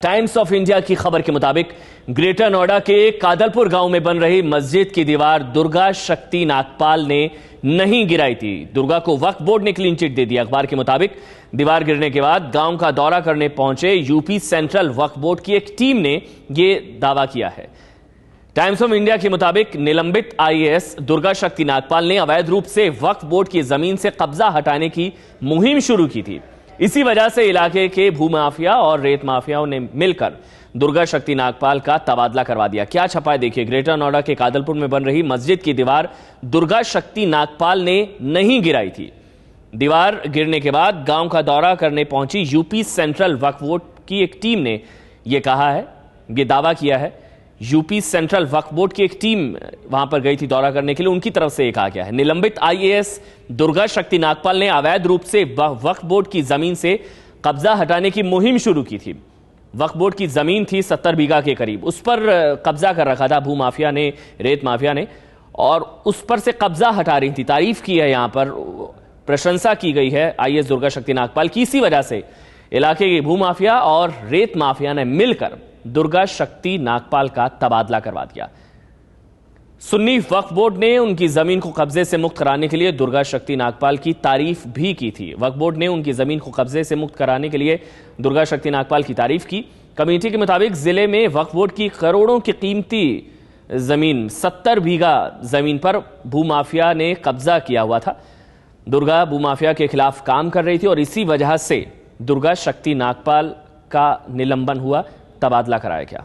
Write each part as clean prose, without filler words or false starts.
Times of India की खबर के मुताबिक ग्रेटर नोएडा के कादलपुर गांव में बन रही मस्जिद की दीवार दुर्गा शक्ति नागपाल ने नहीं गिराई थी। दुर्गा को वक्फ बोर्ड ने क्लीन चिट दे दिया। अखबार के मुताबिक दीवार गिरने के बाद गांव का दौरा करने पहुंचे यूपी सेंट्रल वक्फ बोर्ड की एक टीम ने यह दावा किया है। टाइम्स ऑफ इंडिया के मुताबिक निलंबित आईएएस दुर्गा शक्ति नागपाल ने अवैध रूप से वक्फ बोर्ड की जमीन से कब्जा हटाने की मुहिम शुरू की थी। इसी वजह से इलाके के भूमाफिया और रेत माफियाओं ने मिलकर दुर्गा शक्ति नागपाल का तबादला करवा दिया। क्या छपा है देखिए। ग्रेटर नोएडा के कादलपुर में बन रही मस्जिद की दीवार दुर्गा शक्ति नागपाल ने नहीं गिराई थी। दीवार गिरने के बाद गांव का दौरा करने पहुंची यूपी सेंट्रल वक्फ बोर्ड की एक टीम ने यह कहा है, यह दावा किया है। यूपी सेंट्रल वक्फ बोर्ड की एक टीम वहां पर गई थी दौरा करने के लिए। उनकी तरफ से कहा गया है निलंबित आईएएस दुर्गा शक्ति नागपाल ने अवैध रूप से वक्फ बोर्ड की जमीन से कब्जा हटाने की मुहिम शुरू की थी। वक्फ बोर्ड की जमीन थी 70 बीघा के करीब, उस पर कब्जा कर रखा था भूमाफिया ने, रेत माफिया ने, और उस पर से कब्जा हटा रही थी। तारीफ की है, यहां पर प्रशंसा की गई है आईएएस दुर्गा शक्ति नागपाल की। इसी वजह से इलाके के भूमाफिया और रेत माफिया ने मिलकर दुर्गा शक्ति नागपाल का तबादला करवा दिया। सुन्नी वक्फ बोर्ड ने उनकी जमीन को कब्जे से मुक्त कराने के लिए दुर्गा शक्ति नागपाल की तारीफ भी की थी। वक्फ बोर्ड ने उनकी जमीन को कब्जे से मुक्त कराने के लिए दुर्गा शक्ति नागपाल की तारीफ की। कमेटी के मुताबिक जिले में वक्फ बोर्ड की करोड़ों की कीमती जमीन 70 बीघा जमीन पर भूमाफिया ने कब्जा किया हुआ था। दुर्गा भूमाफिया के खिलाफ काम कर रही थी और इसी वजह से दुर्गा शक्ति नागपाल का निलंबन हुआ, तबादला कराया गया।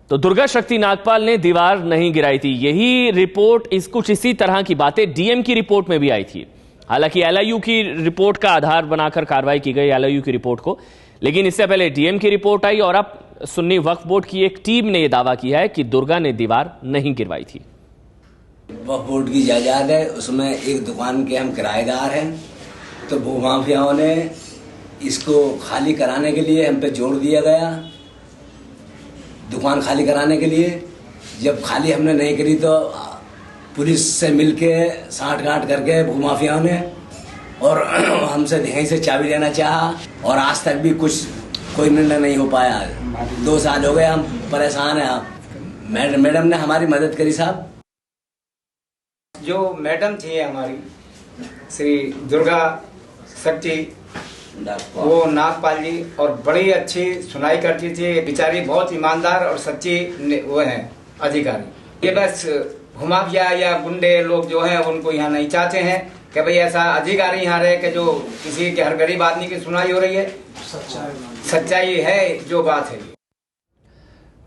तो दुर्गा शक्ति नागपाल ने दीवार नहीं गिराई थी। यही रिपोर्ट कुछ इसी तरह की बातें डीएम की रिपोर्ट में भी आई थी। हालांकि एलआईयू की रिपोर्ट का आधार बनाकर कार्रवाई की गई, एलआईयू की रिपोर्ट को, लेकिन इससे पहले डीएम की रिपोर्ट आई और अब सुन्नी वक्फ बोर्ड की एक टीम ने यह दावा किया है कि दुर्गा ने दीवार नहीं गिरवाई थी। वक्फ बोर्ड की जायदाद है, उसमें एक दुकान के हम किराएदार हैं। तो भूमाफियाओं ने इसको खाली कराने के लिए हम पे जोर दिया गया, दुकान खाली कराने के लिए। जब खाली हमने नहीं करी तो पुलिस से मिलके साठ-गांठ करके भूमाफियाओं ने और हमसे यहीं से चाबी लेना चाहा और आज तक भी कोई निर्णय नहीं हो पाया। 2 साल हो गए, हम परेशान हैं। मैडम ने हमारी मदद करी साहब। जो मैडम थी हमारी श्री दुर्गा शक्ति, वो नागपाल जी, और बड़ी अच्छी सुनाई करती थी। बेचारी बहुत ईमानदार और सच्ची वो हैं अधिकारी। ये बस भूमाफिया या गुंडे लोग जो हैं उनको यहाँ नहीं चाहते हैं कि भाई ऐसा अधिकारी यहाँ रहे कि जो किसी के हर गरीब आदमी की सुनाई हो रही है। सच्चाई है जो बात है।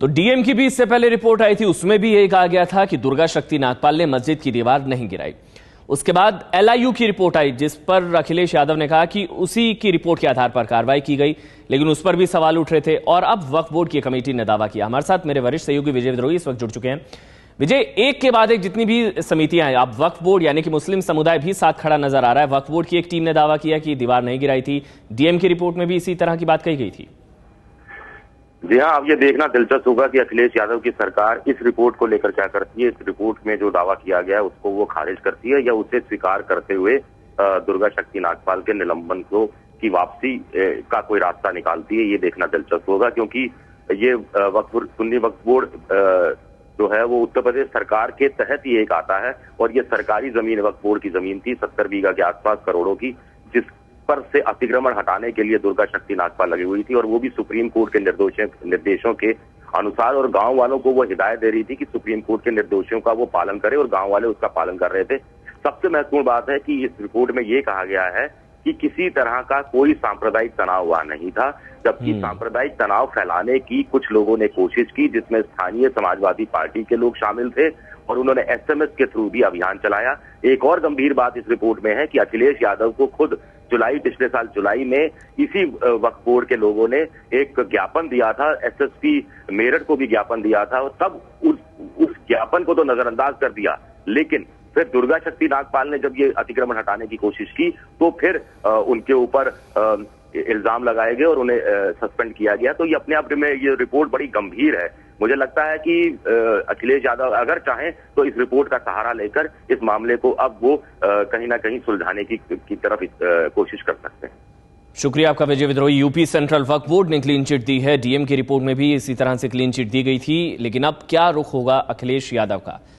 तो डीएम की भी इससे पहले रिपोर्ट आई थी, उसमें भी यही कहा गया था कि दुर्गा शक्ति नागपाल ने मस्जिद की दीवार नहीं गिराई। उसके बाद एलआईयू की रिपोर्ट आई जिस पर अखिलेश यादव ने कहा कि उसी की रिपोर्ट के आधार पर कार्रवाई की गई, लेकिन उस पर भी सवाल उठ रहे थे। और अब वक्फ बोर्ड की कमेटी ने दावा किया। हमारे साथ मेरे वरिष्ठ सहयोगी विजय विद्रोही इस वक्त जुड़ चुके हैं। विजय, एक के बाद एक जितनी भी समितियां हैं, अब वक्फ बोर्ड यानी कि मुस्लिम समुदाय भी साथ खड़ा नजर आ रहा है। वक्फ बोर्ड की एक टीम ने दावा किया कि दीवार नहीं गिराई थी। डीएम की रिपोर्ट में भी इसी तरह की बात कही गई थी। जी हाँ, अब ये देखना दिलचस्प होगा कि अखिलेश यादव की सरकार इस रिपोर्ट को लेकर क्या करती है। इस रिपोर्ट में जो दावा किया गया है उसको वो खारिज करती है या उसे स्वीकार करते हुए दुर्गा शक्ति नागपाल के निलंबन की वापसी का कोई रास्ता निकालती है। ये देखना दिलचस्प होगा, क्योंकि ये सुन्नी वक्फ बोर्ड जो है वो उत्तर प्रदेश सरकार के तहत ही एक आता है और ये सरकारी जमीन वक्फ बोर्ड की जमीन थी 70 बीघा के आसपास, करोड़ों की, जिस पर से अतिक्रमण हटाने के लिए दुर्गा शक्ति नागपाल लगी हुई थी और वो भी सुप्रीम कोर्ट के निर्देशों के अनुसार। और गांव वालों को वो हिदायत दे रही थी कि सुप्रीम कोर्ट के निर्देशों का वो पालन करे और गांव वाले उसका पालन कर रहे थे। सबसे महत्वपूर्ण बात है कि इस रिपोर्ट में ये कहा गया है कि किसी तरह का कोई सांप्रदायिक तनाव वहां नहीं था, जबकि सांप्रदायिक तनाव फैलाने की कुछ लोगों ने कोशिश की, जिसमें स्थानीय समाजवादी पार्टी के लोग शामिल थे और उन्होंने एसएमएस के थ्रू भी अभियान चलाया। एक और गंभीर बात इस रिपोर्ट में है कि अखिलेश यादव को खुद पिछले साल जुलाई में इसी वक्फ बोर्ड के लोगों ने एक ज्ञापन दिया था, एसएसपी मेरठ को भी ज्ञापन दिया था, और तब उस ज्ञापन को तो नजरअंदाज कर दिया। लेकिन फिर दुर्गा शक्ति नागपाल ने जब ये अतिक्रमण हटाने की कोशिश की तो फिर उनके ऊपर इल्जाम लगाए गए और उन्हें सस्पेंड किया गया। तो ये अपने आप में ये रिपोर्ट बड़ी गंभीर है। मुझे लगता है कि अखिलेश यादव अगर चाहें तो इस रिपोर्ट का सहारा लेकर इस मामले को अब वो कहीं ना कहीं सुलझाने की तरफ कोशिश कर सकते हैं। शुक्रिया आपका विजय विद्रोही। यूपी सेंट्रल वक्फ बोर्ड ने क्लीन चिट दी है। डीएम की रिपोर्ट में भी इसी तरह से क्लीन चिट दी गई थी, लेकिन अब क्या रुख होगा अखिलेश यादव का?